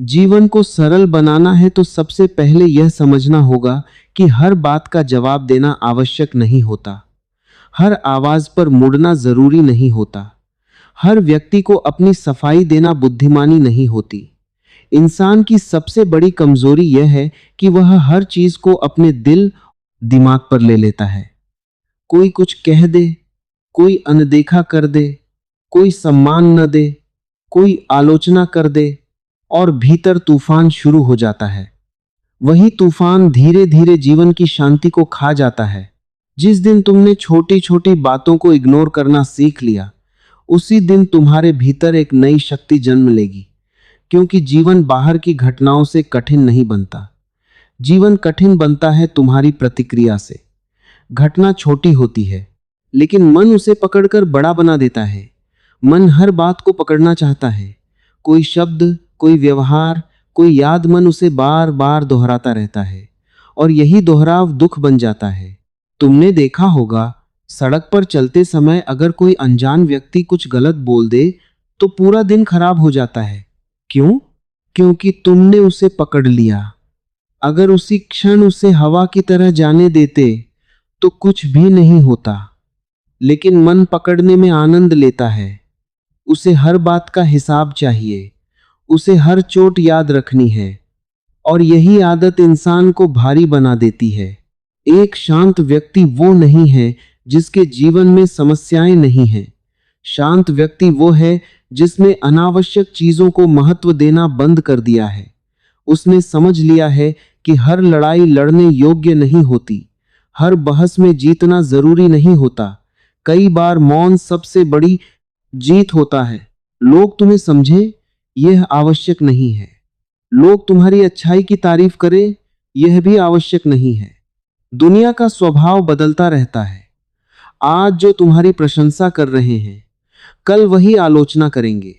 जीवन को सरल बनाना है तो सबसे पहले यह समझना होगा कि हर बात का जवाब देना आवश्यक नहीं होता। हर आवाज पर मुड़ना जरूरी नहीं होता। हर व्यक्ति को अपनी सफाई देना बुद्धिमानी नहीं होती। इंसान की सबसे बड़ी कमजोरी यह है कि वह हर चीज को अपने दिल दिमाग पर ले लेता है। कोई कुछ कह दे, कोई अनदेखा कर दे, कोई सम्मान न दे, कोई आलोचना कर दे और भीतर तूफान शुरू हो जाता है। वही तूफान धीरे धीरे जीवन की शांति को खा जाता है। जिस दिन तुमने छोटी छोटी बातों को इग्नोर करना सीख लिया, उसी दिन तुम्हारे भीतर एक नई शक्ति जन्म लेगी। क्योंकि जीवन बाहर की घटनाओं से कठिन नहीं बनता। जीवन कठिन बनता है तुम्हारी प्रतिक्रिया से। घटना छोटी होती है, लेकिन मन उसे पकड़कर बड़ा बना देता है। मन हर बात को पकड़ना चाहता है। कोई शब्द, कोई व्यवहार, कोई याद, मन उसे बार बार दोहराता रहता है और यही दोहराव दुख बन जाता है। तुमने देखा होगा, सड़क पर चलते समय अगर कोई अनजान व्यक्ति कुछ गलत बोल दे तो पूरा दिन खराब हो जाता है। क्यों? क्योंकि तुमने उसे पकड़ लिया। अगर उसी क्षण उसे हवा की तरह जाने देते तो कुछ भी नहीं होता। लेकिन मन पकड़ने में आनंद लेता है। उसे हर बात का हिसाब चाहिए, उसे हर चोट याद रखनी है और यही आदत इंसान को भारी बना देती है। एक शांत व्यक्ति वो नहीं है जिसके जीवन में समस्याएं नहीं हैं। शांत व्यक्ति वो है जिसने अनावश्यक चीजों को महत्व देना बंद कर दिया है। उसने समझ लिया है कि हर लड़ाई लड़ने योग्य नहीं होती, हर बहस में जीतना जरूरी नहीं होता। कई बार मौन सबसे बड़ी जीत होता है। लोग तुम्हें समझे, यह आवश्यक नहीं है। लोग तुम्हारी अच्छाई की तारीफ करें, यह भी आवश्यक नहीं है। दुनिया का स्वभाव बदलता रहता है। आज जो तुम्हारी प्रशंसा कर रहे हैं, कल वही आलोचना करेंगे।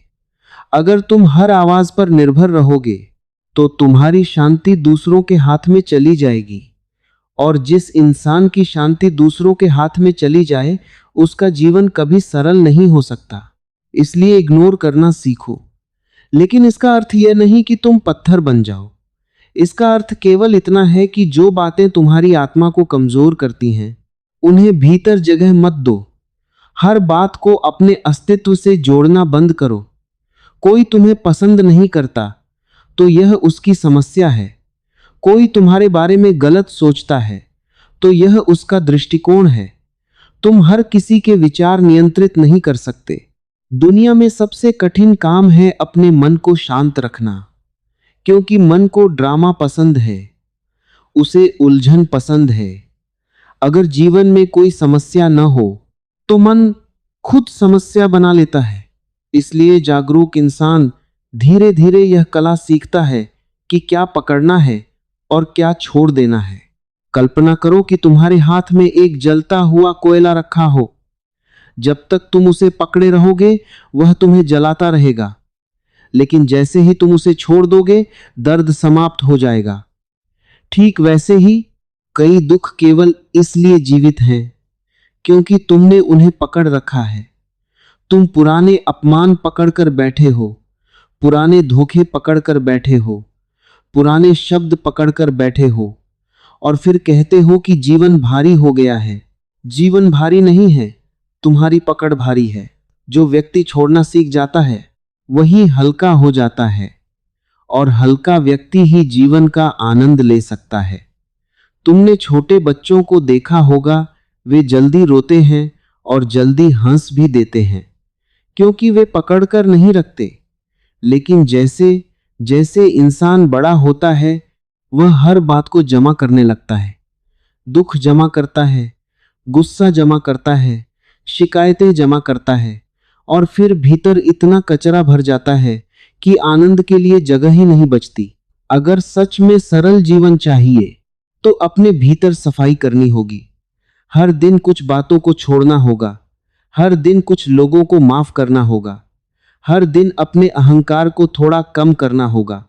अगर तुम हर आवाज पर निर्भर रहोगे तो तुम्हारी शांति दूसरों के हाथ में चली जाएगी और जिस इंसान की शांति दूसरों के हाथ में चली जाए उसका जीवन कभी सरल नहीं हो सकता। इसलिए इग्नोर करना सीखो। लेकिन इसका अर्थ यह नहीं कि तुम पत्थर बन जाओ। इसका अर्थ केवल इतना है कि जो बातें तुम्हारी आत्मा को कमजोर करती हैं, उन्हें भीतर जगह मत दो। हर बात को अपने अस्तित्व से जोड़ना बंद करो। कोई तुम्हें पसंद नहीं करता तो यह उसकी समस्या है। कोई तुम्हारे बारे में गलत सोचता है तो यह उसका दृष्टिकोण है। तुम हर किसी के विचार नियंत्रित नहीं कर सकते। दुनिया में सबसे कठिन काम है अपने मन को शांत रखना, क्योंकि मन को ड्रामा पसंद है, उसे उलझन पसंद है। अगर जीवन में कोई समस्या न हो तो मन खुद समस्या बना लेता है। इसलिए जागरूक इंसान धीरे धीरे यह कला सीखता है कि क्या पकड़ना है और क्या छोड़ देना है। कल्पना करो कि तुम्हारे हाथ में एक जलता हुआ कोयला रखा हो। जब तक तुम उसे पकड़े रहोगे वह तुम्हें जलाता रहेगा, लेकिन जैसे ही तुम उसे छोड़ दोगे दर्द समाप्त हो जाएगा। ठीक वैसे ही कई दुख केवल इसलिए जीवित हैं क्योंकि तुमने उन्हें पकड़ रखा है। तुम पुराने अपमान पकड़कर बैठे हो, पुराने धोखे पकड़कर बैठे हो, पुराने शब्द पकड़कर बैठे हो और फिर कहते हो कि जीवन भारी हो गया है। जीवन भारी नहीं है, तुम्हारी पकड़ भारी है। जो व्यक्ति छोड़ना सीख जाता है वही हल्का हो जाता है और हल्का व्यक्ति ही जीवन का आनंद ले सकता है। तुमने छोटे बच्चों को देखा होगा, वे जल्दी रोते हैं और जल्दी हंस भी देते हैं क्योंकि वे पकड़कर नहीं रखते। लेकिन जैसे जैसे इंसान बड़ा होता है वह हर बात को जमा करने लगता है। दुख जमा करता है, गुस्सा जमा करता है, शिकायतें जमा करता है और फिर भीतर इतना कचरा भर जाता है कि आनंद के लिए जगह ही नहीं बचती। अगर सच में सरल जीवन चाहिए तो अपने भीतर सफाई करनी होगी। हर दिन कुछ बातों को छोड़ना होगा, हर दिन कुछ लोगों को माफ करना होगा, हर दिन अपने अहंकार को थोड़ा कम करना होगा,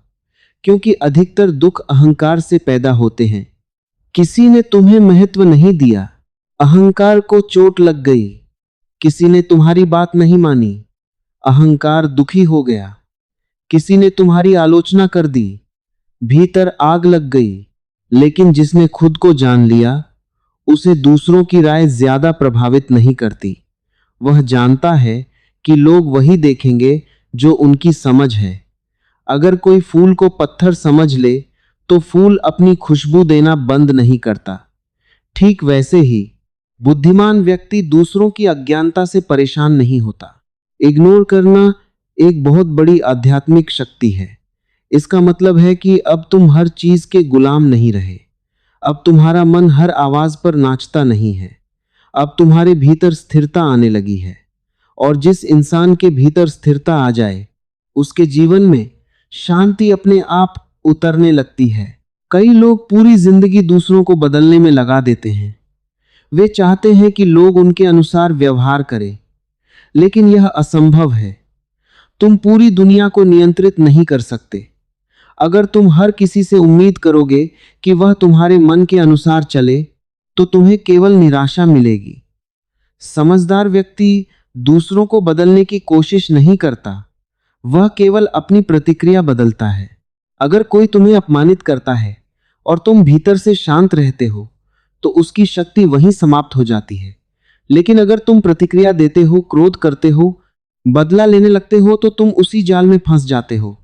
क्योंकि अधिकतर दुख अहंकार से पैदा होते हैं। किसी ने तुम्हें महत्व नहीं दिया, अहंकार को चोट लग गई। किसी ने तुम्हारी बात नहीं मानी, अहंकार दुखी हो गया। किसी ने तुम्हारी आलोचना कर दी, भीतर आग लग गई। लेकिन जिसने खुद को जान लिया, उसे दूसरों की राय ज्यादा प्रभावित नहीं करती। वह जानता है कि लोग वही देखेंगे जो उनकी समझ है। अगर कोई फूल को पत्थर समझ ले तो फूल अपनी खुशबू देना बंद नहीं करता। ठीक वैसे ही बुद्धिमान व्यक्ति दूसरों की अज्ञानता से परेशान नहीं होता। इग्नोर करना एक बहुत बड़ी आध्यात्मिक शक्ति है। इसका मतलब है कि अब तुम हर चीज के गुलाम नहीं रहे। अब तुम्हारा मन हर आवाज पर नाचता नहीं है। अब तुम्हारे भीतर स्थिरता आने लगी है। और जिस इंसान के भीतर स्थिरता आ जाए, उसके जीवन में शांति अपने आप उतरने लगती है। कई लोग पूरी जिंदगी दूसरों को बदलने में लगा देते हैं। वे चाहते हैं कि लोग उनके अनुसार व्यवहार करें, लेकिन यह असंभव है। तुम पूरी दुनिया को नियंत्रित नहीं कर सकते। अगर तुम हर किसी से उम्मीद करोगे कि वह तुम्हारे मन के अनुसार चले, तो तुम्हें केवल निराशा मिलेगी। समझदार व्यक्ति दूसरों को बदलने की कोशिश नहीं करता, वह केवल अपनी प्रतिक्रिया बदलता है। अगर कोई तुम्हें अपमानित करता है और तुम भीतर से शांत रहते हो, तो उसकी शक्ति वहीं समाप्त हो जाती है। लेकिन अगर तुम प्रतिक्रिया देते हो, क्रोध करते हो, बदला लेने लगते हो, तो तुम उसी जाल में फंस जाते हो।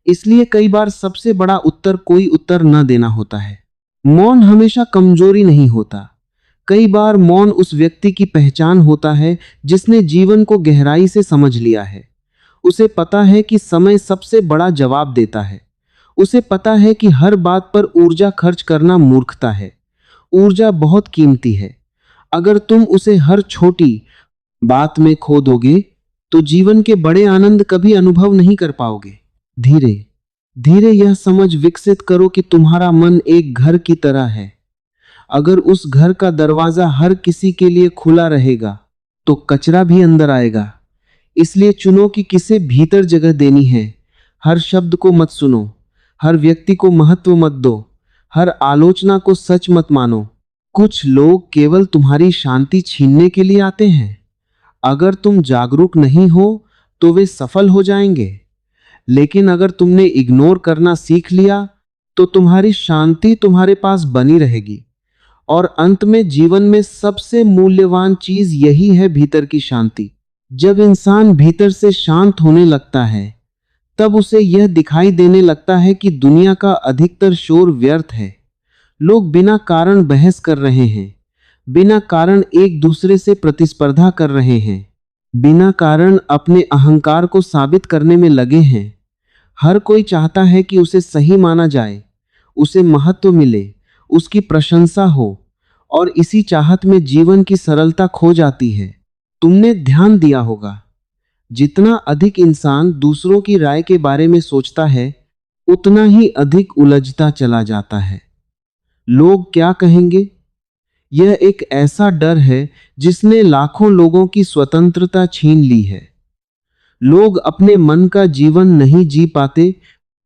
इसलिए कई बार सबसे बड़ा उत्तर कोई उत्तर न देना होता है। मौन हमेशा कमजोरी नहीं होता। कई बार मौन उस व्यक्ति की पहचान होता है जिसने जीवन को गहराई से समझ लिया है। उसे पता है कि समय सबसे बड़ा जवाब देता है। उसे पता है कि हर बात पर ऊर्जा खर्च करना मूर्खता है। ऊर्जा बहुत कीमती है। अगर तुम उसे हर छोटी बात में खो दोगे, तो जीवन के बड़े आनंद कभी अनुभव नहीं कर पाओगे। धीरे धीरे यह समझ विकसित करो कि तुम्हारा मन एक घर की तरह है। अगर उस घर का दरवाजा हर किसी के लिए खुला रहेगा, तो कचरा भी अंदर आएगा। इसलिए चुनो कि किसे भीतर जगह देनी है। हर शब्द को मत सुनो, हर व्यक्ति को महत्व मत दो, हर आलोचना को सच मत मानो। कुछ लोग केवल तुम्हारी शांति छीनने के लिए आते हैं। अगर तुम जागरूक नहीं हो तो वे सफल हो जाएंगे, लेकिन अगर तुमने इग्नोर करना सीख लिया तो तुम्हारी शांति तुम्हारे पास बनी रहेगी। और अंत में जीवन में सबसे मूल्यवान चीज यही है, भीतर की शांति। जब इंसान भीतर से शांत होने लगता है, तब उसे यह दिखाई देने लगता है कि दुनिया का अधिकतर शोर व्यर्थ है। लोग बिना कारण बहस कर रहे हैं, बिना कारण एक दूसरे से प्रतिस्पर्धा कर रहे हैं, बिना कारण अपने अहंकार को साबित करने में लगे हैं। हर कोई चाहता है कि उसे सही माना जाए, उसे महत्व मिले, उसकी प्रशंसा हो, और इसी चाहत में जीवन की सरलता खो जाती है। तुमने ध्यान दिया होगा, जितना अधिक इंसान दूसरों की राय के बारे में सोचता है, उतना ही अधिक उलझता चला जाता है। लोग क्या कहेंगे? यह एक ऐसा डर है जिसने लाखों लोगों की स्वतंत्रता छीन ली है। लोग अपने मन का जीवन नहीं जी पाते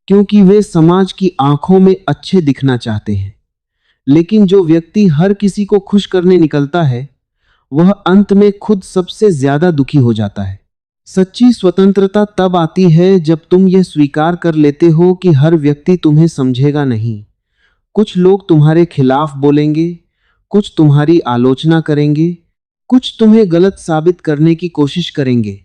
क्योंकि वे समाज की आंखों में अच्छे दिखना चाहते हैं। लेकिन जो व्यक्ति हर किसी को खुश करने निकलता है, वह अंत में खुद सबसे ज्यादा दुखी हो जाता है। सच्ची स्वतंत्रता तब आती है जब तुम यह स्वीकार कर लेते हो कि हर व्यक्ति तुम्हें समझेगा नहीं। कुछ लोग तुम्हारे खिलाफ बोलेंगे, कुछ तुम्हारी आलोचना करेंगे, कुछ तुम्हें गलत साबित करने की कोशिश करेंगे।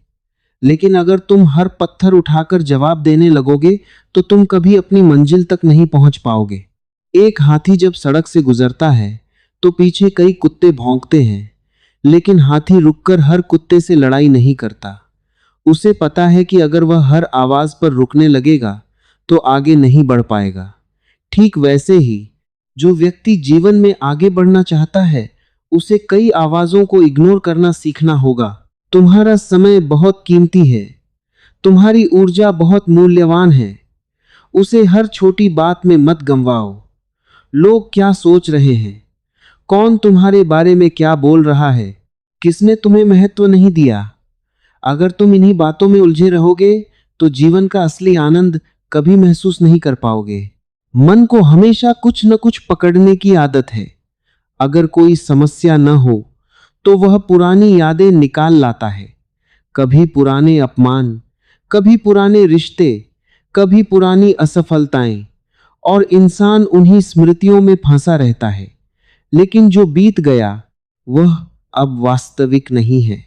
लेकिन अगर तुम हर पत्थर उठाकर जवाब देने लगोगे, तो तुम कभी अपनी मंजिल तक नहीं पहुंच पाओगे। एक हाथी जब सड़क से गुजरता है, तो पीछे कई कुत्ते भौंकते हैं, लेकिन हाथी रुककर हर कुत्ते से लड़ाई नहीं करता। उसे पता है कि अगर वह हर आवाज पर रुकने लगेगा, तो आगे नहीं बढ़ पाएगा। ठीक वैसे ही जो व्यक्ति जीवन में आगे बढ़ना चाहता है, उसे कई आवाजों को इग्नोर करना सीखना होगा। तुम्हारा समय बहुत कीमती है, तुम्हारी ऊर्जा बहुत मूल्यवान है। उसे हर छोटी बात में मत गंवाओ। लोग क्या सोच रहे हैं, कौन तुम्हारे बारे में क्या बोल रहा है, किसने तुम्हें महत्व नहीं दिया। अगर तुम इन्हीं बातों में उलझे रहोगे, तो जीवन का असली आनंद कभी महसूस नहीं कर पाओगे। मन को हमेशा कुछ न कुछ पकड़ने की आदत है। अगर कोई समस्या न हो, तो वह पुरानी यादें निकाल लाता है। कभी पुराने अपमान, कभी पुराने रिश्ते, कभी पुरानी असफलताएं, और इंसान उन्हीं स्मृतियों में फंसा रहता है। लेकिन जो बीत गया वह अब वास्तविक नहीं है,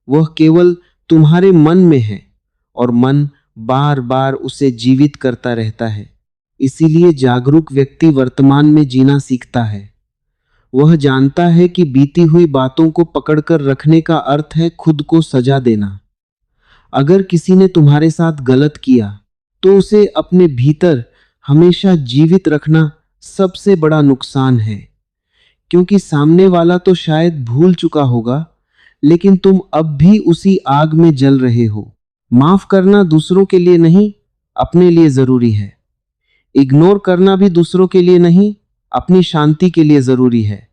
वह केवल तुम्हारे मन में है, और मन बार बार उसे जीवित करता रहता है। इसीलिए जागरूक व्यक्ति वर्तमान में जीना सीखता है। वह जानता है कि बीती हुई बातों को पकड़कर रखने का अर्थ है खुद को सजा देना। अगर किसी ने तुम्हारे साथ गलत किया तो उसे अपने भीतर हमेशा जीवित रखना सबसे बड़ा नुकसान है, क्योंकि सामने वाला तो शायद भूल चुका होगा, लेकिन तुम अब भी उसी आग में जल रहे हो। माफ करना दूसरों के लिए नहीं, अपने लिए जरूरी है। इग्नोर करना भी दूसरों के लिए नहीं, अपनी शांति के लिए जरूरी है।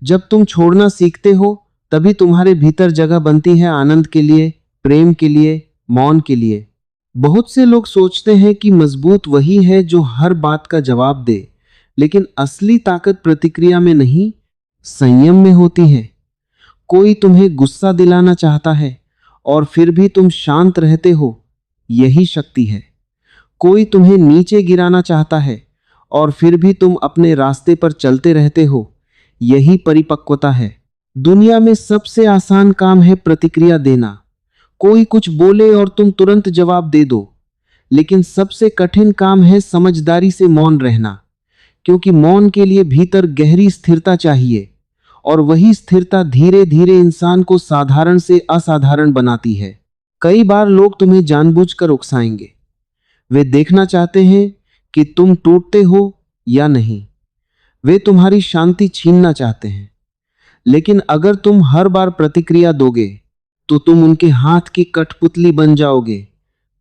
जब तुम छोड़ना सीखते हो तभी तुम्हारे भीतर जगह बनती है आनंद के लिए, प्रेम के लिए, मौन के लिए। बहुत से लोग सोचते हैं कि मजबूत वही है जो हर बात का जवाब दे, लेकिन असली ताकत प्रतिक्रिया में नहीं, संयम में होती है। कोई तुम्हें गुस्सा दिलाना चाहता है और फिर भी तुम शांत रहते हो, यही शक्ति है। कोई तुम्हें नीचे गिराना चाहता है और फिर भी तुम अपने रास्ते पर चलते रहते हो, यही परिपक्वता है। दुनिया में सबसे आसान काम है प्रतिक्रिया देना। कोई कुछ बोले और तुम तुरंत जवाब दे दो, लेकिन सबसे कठिन काम है समझदारी से मौन रहना, क्योंकि मौन के लिए भीतर गहरी स्थिरता चाहिए, और वही स्थिरता धीरे धीरे इंसान को साधारण से असाधारण बनाती है। कई बार लोग तुम्हें जानबूझकर उकसाएंगे। वे देखना चाहते हैं कि तुम टूटते हो या नहीं। वे तुम्हारी शांति छीनना चाहते हैं। लेकिन अगर तुम हर बार प्रतिक्रिया दोगे तो तुम उनके हाथ की कठपुतली बन जाओगे।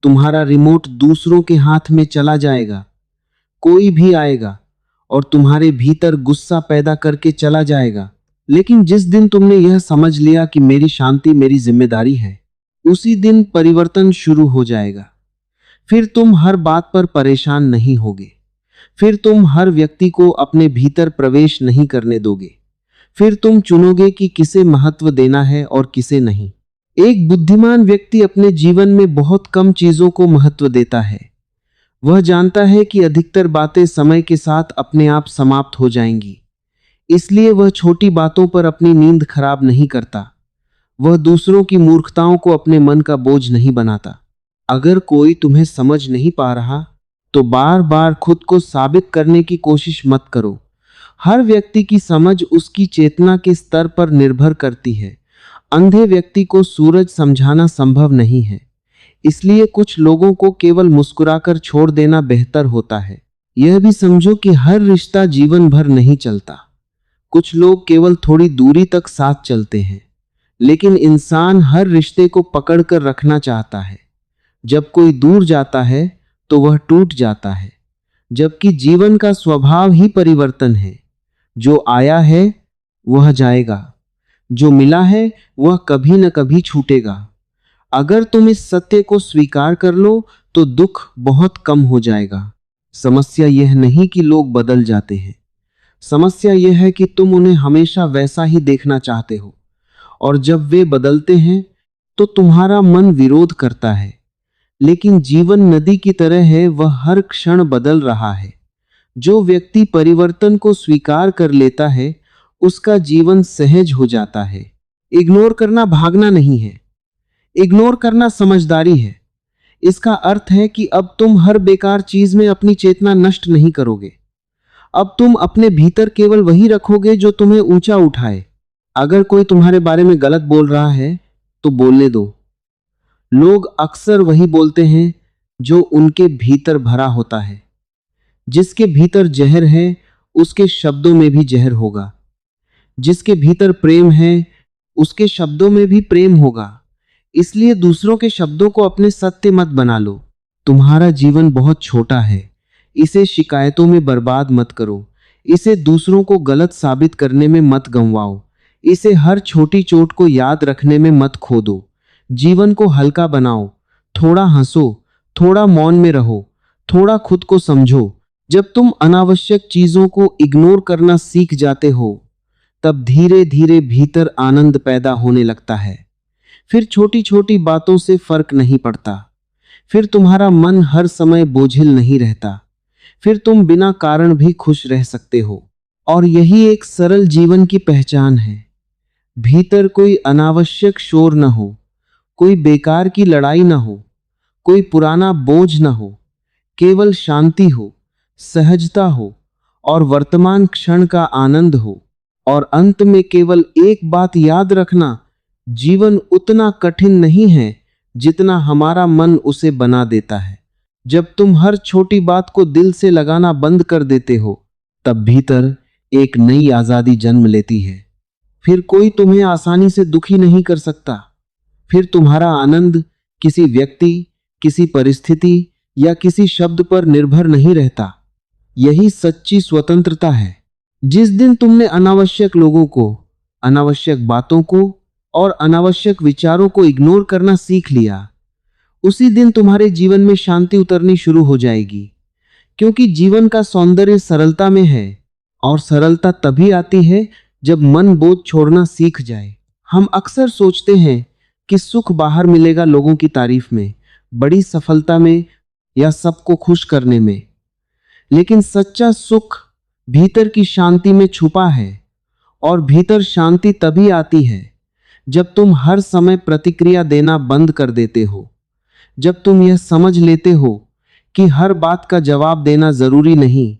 तुम्हारा रिमोट दूसरों के हाथ में चला जाएगा। कोई भी आएगा और तुम्हारे भीतर गुस्सा पैदा करके चला जाएगा। लेकिन जिस दिन तुमने यह समझ लिया कि मेरी शांति मेरी जिम्मेदारी है, उसी दिन परिवर्तन शुरू हो जाएगा। फिर तुम हर बात पर परेशान नहीं होगे। फिर तुम हर व्यक्ति को अपने भीतर प्रवेश नहीं करने दोगे। फिर तुम चुनोगे कि किसे महत्व देना है और किसे नहीं। एक बुद्धिमान व्यक्ति अपने जीवन में बहुत कम चीजों को महत्व देता है। वह जानता है कि अधिकतर बातें समय के साथ अपने आप समाप्त हो जाएंगी। इसलिए वह छोटी बातों पर अपनी नींद खराब नहीं करता। वह दूसरों की मूर्खताओं को अपने मन का बोझ नहीं बनाता। अगर कोई तुम्हें समझ नहीं पा रहा तो बार बार खुद को साबित करने की कोशिश मत करो। हर व्यक्ति की समझ उसकी चेतना के स्तर पर निर्भर करती है। अंधे व्यक्ति को सूरज समझाना संभव नहीं है। इसलिए कुछ लोगों को केवल मुस्कुराकर छोड़ देना बेहतर होता है। यह भी समझो कि हर रिश्ता जीवन भर नहीं चलता। कुछ लोग केवल थोड़ी दूरी तक साथ चलते हैं, लेकिन इंसान हर रिश्ते को पकड़ कर रखना चाहता है। जब कोई दूर जाता है तो वह टूट जाता है, जबकि जीवन का स्वभाव ही परिवर्तन है। जो आया है वह जाएगा, जो मिला है वह कभी न कभी छूटेगा। अगर तुम इस सत्य को स्वीकार कर लो तो दुख बहुत कम हो जाएगा। समस्या यह नहीं कि लोग बदल जाते हैं, समस्या यह है कि तुम उन्हें हमेशा वैसा ही देखना चाहते हो, और जब वे बदलते हैं तो तुम्हारा मन विरोध करता है। लेकिन जीवन नदी की तरह है, वह हर क्षण बदल रहा है। जो व्यक्ति परिवर्तन को स्वीकार कर लेता है उसका जीवन सहज हो जाता है। इग्नोर करना भागना नहीं है, इग्नोर करना समझदारी है। इसका अर्थ है कि अब तुम हर बेकार चीज में अपनी चेतना नष्ट नहीं करोगे। अब तुम अपने भीतर केवल वही रखोगे जो तुम्हें ऊंचा उठाए। अगर कोई तुम्हारे बारे में गलत बोल रहा है तो बोलने दो। लोग अक्सर वही बोलते हैं जो उनके भीतर भरा होता है। जिसके भीतर जहर है उसके शब्दों में भी जहर होगा। जिसके भीतर प्रेम है उसके शब्दों में भी प्रेम होगा। इसलिए दूसरों के शब्दों को अपने सत्य मत बना लो। तुम्हारा जीवन बहुत छोटा है, इसे शिकायतों में बर्बाद मत करो। इसे दूसरों को गलत साबित करने में मत गंवाओ। इसे हर छोटी चोट को याद रखने में मत खो दो। जीवन को हल्का बनाओ, थोड़ा हंसो, थोड़ा मौन में रहो, थोड़ा खुद को समझो। जब तुम अनावश्यक चीजों को इग्नोर करना सीख जाते हो तब धीरे धीरे भीतर आनंद पैदा होने लगता है। फिर छोटी छोटी बातों से फर्क नहीं पड़ता। फिर तुम्हारा मन हर समय बोझिल नहीं रहता। फिर तुम बिना कारण भी खुश रह सकते हो। और यही एक सरल जीवन की पहचान है। भीतर कोई अनावश्यक शोर न हो, कोई बेकार की लड़ाई न हो, कोई पुराना बोझ न हो, केवल शांति हो, सहजता हो और वर्तमान क्षण का आनंद हो। और अंत में केवल एक बात याद रखना, जीवन उतना कठिन नहीं है जितना हमारा मन उसे बना देता है। जब तुम हर छोटी बात को दिल से लगाना बंद कर देते हो, तब भीतर एक नई आजादी जन्म लेती है। फिर कोई तुम्हें आसानी से दुखी नहीं कर सकता। फिर तुम्हारा आनंद किसी व्यक्ति, किसी परिस्थिति या किसी शब्द पर निर्भर नहीं रहता। यही सच्ची स्वतंत्रता है। जिस दिन तुमने अनावश्यक लोगों को, अनावश्यक बातों को और अनावश्यक विचारों को इग्नोर करना सीख लिया, उसी दिन तुम्हारे जीवन में शांति उतरनी शुरू हो जाएगी। क्योंकि जीवन का सौंदर्य सरलता में है, और सरलता तभी आती है जब मन बोझ छोड़ना सीख जाए। हम अक्सर सोचते हैं कि सुख बाहर मिलेगा, लोगों की तारीफ में, बड़ी सफलता में या सबको खुश करने में। लेकिन सच्चा सुख भीतर की शांति में छुपा है। और भीतर शांति तभी आती है जब तुम हर समय प्रतिक्रिया देना बंद कर देते हो। जब तुम यह समझ लेते हो कि हर बात का जवाब देना जरूरी नहीं,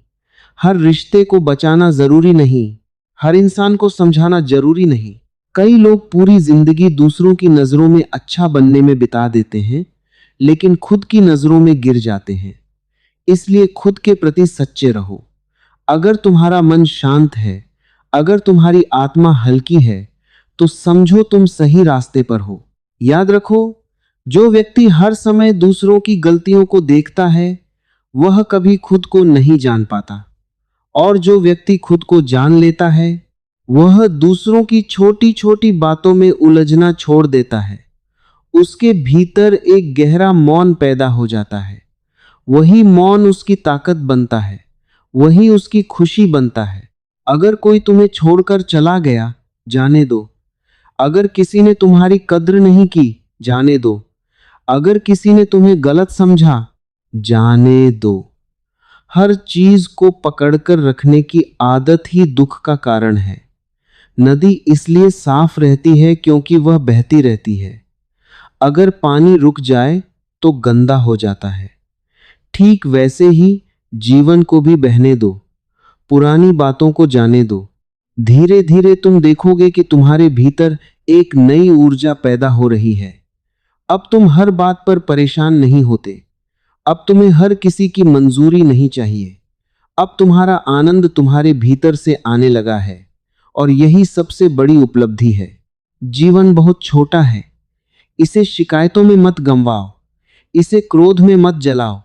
हर रिश्ते को बचाना जरूरी नहीं, हर इंसान को समझाना जरूरी नहीं। कई लोग पूरी जिंदगी दूसरों की नजरों में अच्छा बनने में बिता देते हैं, लेकिन खुद की नजरों में गिर जाते हैं। इसलिए खुद के प्रति सच्चे रहो। अगर तुम्हारा मन शांत है, अगर तुम्हारी आत्मा हल्की है, तो समझो तुम सही रास्ते पर हो। याद रखो, जो व्यक्ति हर समय दूसरों की गलतियों को देखता है, वह कभी खुद को नहीं जान पाता। और जो व्यक्ति खुद को जान लेता है, वह दूसरों की छोटी छोटी बातों में उलझना छोड़ देता है। उसके भीतर एक गहरा मौन पैदा हो जाता है। वही मौन उसकी ताकत बनता है, वही उसकी खुशी बनता है। अगर कोई तुम्हें छोड़कर चला गया, जाने दो। अगर किसी ने तुम्हारी कद्र नहीं की, जाने दो। अगर किसी ने तुम्हें गलत समझा, जाने दो। हर चीज को पकड़कर रखने की आदत ही दुख का कारण है। नदी इसलिए साफ रहती है क्योंकि वह बहती रहती है। अगर पानी रुक जाए तो गंदा हो जाता है। ठीक वैसे ही जीवन को भी बहने दो, पुरानी बातों को जाने दो। धीरे धीरे तुम देखोगे कि तुम्हारे भीतर एक नई ऊर्जा पैदा हो रही है। अब तुम हर बात पर परेशान नहीं होते। अब तुम्हें हर किसी की मंजूरी नहीं चाहिए। अब तुम्हारा आनंद तुम्हारे भीतर से आने लगा है। और यही सबसे बड़ी उपलब्धि है। जीवन बहुत छोटा है। इसे शिकायतों में मत गंवाओ, इसे क्रोध में मत जलाओ,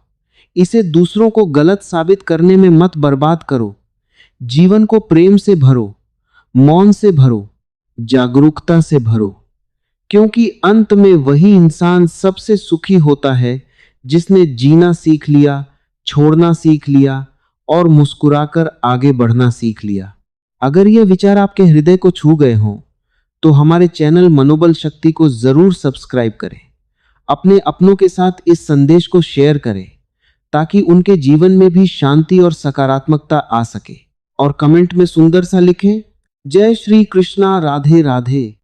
इसे दूसरों को गलत साबित करने में मत बर्बाद करो। जीवन को प्रेम से भरो, मौन से भरो, जागरूकता से भरो। क्योंकि अंत में वही इंसान सबसे सुखी होता है जिसने जीना सीख लिया, छोड़ना सीख लिया और मुस्कुराकर आगे बढ़ना सीख लिया। अगर यह विचार आपके हृदय को छू गए हों, तो हमारे चैनल मनोबल शक्ति को जरूर सब्सक्राइब करें। अपने अपनों के साथ इस संदेश को शेयर करें, ताकि उनके जीवन में भी शांति और सकारात्मकता आ सके। और कमेंट में सुंदर सा लिखें, जय श्री कृष्णा, राधे राधे।